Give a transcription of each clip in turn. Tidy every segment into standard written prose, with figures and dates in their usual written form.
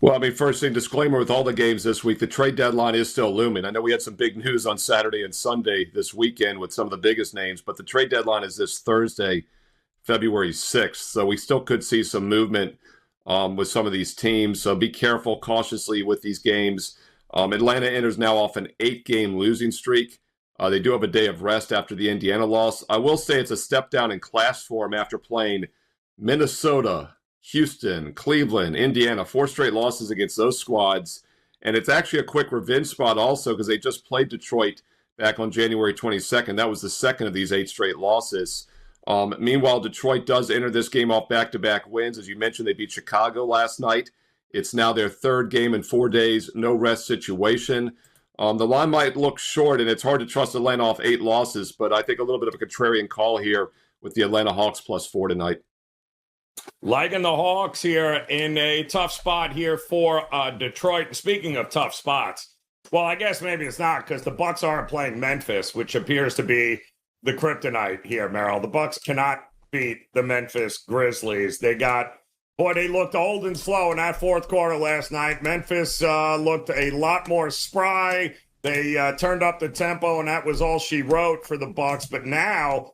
Well, I mean, first thing, disclaimer with all the games this week, the trade deadline is still looming. I know we had some big news on Saturday and Sunday this weekend with some of the biggest names, but the trade deadline is this Thursday, February 6th. So we still could see some movement with some of these teams. So be careful cautiously with these games. Atlanta enters now off an 8-game losing streak. They do have a day of rest after the Indiana loss. I will say it's a step down in class for them after playing Minnesota, Houston, Cleveland, Indiana, 4 straight losses against those squads. And it's actually a quick revenge spot also because they just played Detroit back on January 22nd. That was the second of these 8 straight losses. Meanwhile, Detroit does enter this game off back-to-back wins. As you mentioned, they beat Chicago last night. It's now their 3rd game in 4 days, no rest situation. The line might look short, and it's hard to trust Atlanta off 8 losses, but I think a little bit of a contrarian call here with the Atlanta Hawks +4 tonight. Liking the Hawks here in a tough spot here for Detroit. Speaking of tough spots, well, I guess maybe it's not because the Bucks aren't playing Memphis, which appears to be the kryptonite here, Merrill. The Bucks cannot beat the Memphis Grizzlies. They looked old and slow in that fourth quarter last night. Memphis looked a lot more spry. They turned up the tempo, and that was all she wrote for the Bucks. But now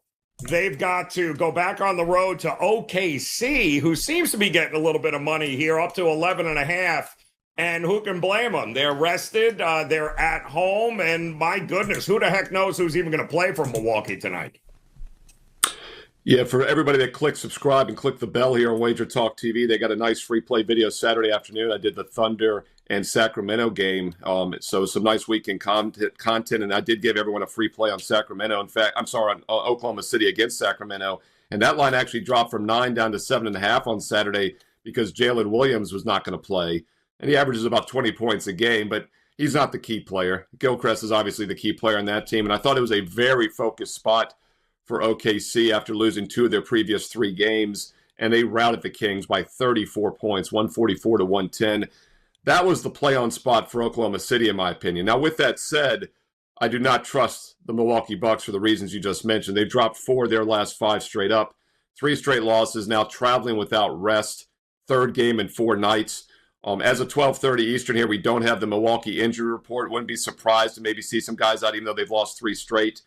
they've got to go back on the road to OKC, who seems to be getting a little bit of money here, up to 11.5. And who can blame them? They're rested. They're at home. And my goodness, who the heck knows who's even going to play for Milwaukee tonight? Yeah, for everybody that clicked subscribe and click the bell here on WagerTalk TV, they got a nice free play video Saturday afternoon. I did the Thunder and Sacramento game. So some nice weekend content, and I did give everyone a free play on Sacramento. In fact, I'm sorry, on Oklahoma City against Sacramento. And that line actually dropped from 9 down to 7.5 on Saturday because Jalen Williams was not going to play. And he averages about 20 points a game, but he's not the key player. Gilchrist is obviously the key player on that team, and I thought it was a very focused spot for OKC after losing 2 of their previous 3 games, and they routed the Kings by 34 points, 144 to 110. That was the play-on spot for Oklahoma City, in my opinion. Now, with that said, I do not trust the Milwaukee Bucks for the reasons you just mentioned. They've dropped 4 of their last 5 straight up, 3 straight losses, now traveling without rest, 3rd game in 4 nights. As of 12:30 Eastern here, we don't have the Milwaukee injury report. Wouldn't be surprised to maybe see some guys out, even though they've lost 3 straight.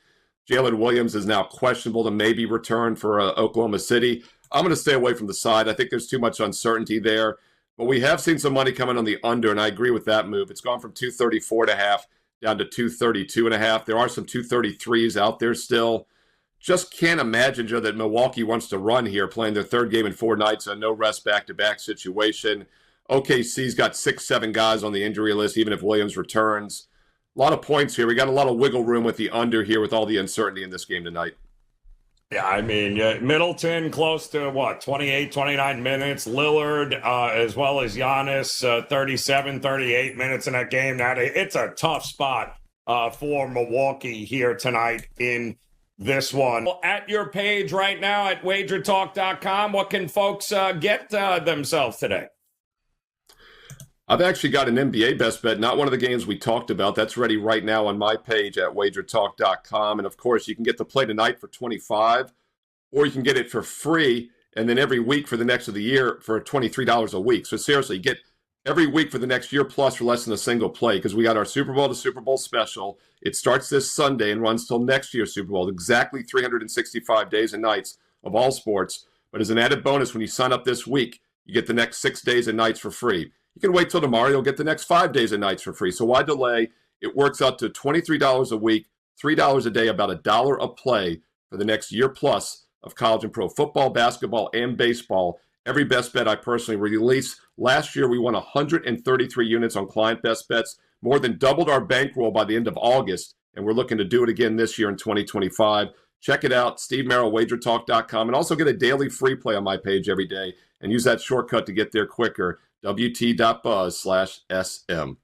Jalen Williams is now questionable to maybe return for Oklahoma City. I'm going to stay away from the side. I think there's too much uncertainty there. But we have seen some money coming on the under, and I agree with that move. It's gone from 234.5 down to 232.5. There are some 233s out there still. Just can't imagine, Joe, that Milwaukee wants to run here, playing their 3rd game in 4 nights, a no rest back-to-back situation. OKC's got 6-7 guys on the injury list, even if Williams returns. A lot of points here. We got a lot of wiggle room with the under here with all the uncertainty in this game tonight. Yeah, I mean, Middleton close to, 28, 29 minutes. Lillard, as well as Giannis, 37, 38 minutes in that game. Now, it's a tough spot for Milwaukee here tonight in this one. At your page right now at WagerTalk.com, what can folks get themselves today? I've actually got an NBA best bet, not one of the games we talked about. That's ready right now on my page at WagerTalk.com. And, of course, you can get the play tonight for $25, or you can get it for free, and then every week for the next of the year for $23 a week. So, seriously, get every week for the next year plus for less than a single play, because we got our Super Bowl to Super Bowl special. It starts this Sunday and runs till next year's Super Bowl, exactly 365 days and nights of all sports. But as an added bonus, when you sign up this week, you get the next 6 days and nights for free. You can wait till tomorrow. You'll get the next 5 days and nights for free. So why delay? It works out to $23 a week, $3 a day, about $1 a play for the next year plus of college and pro football, basketball, and baseball. Every best bet I personally release. Last year, we won 133 units on client best bets, more than doubled our bankroll by the end of August, and we're looking to do it again this year in 2025. Check it out, Steve Merril, WagerTalk.com, and also get a daily free play on my page every day, and use that shortcut to get there quicker, WT.buzz/SM.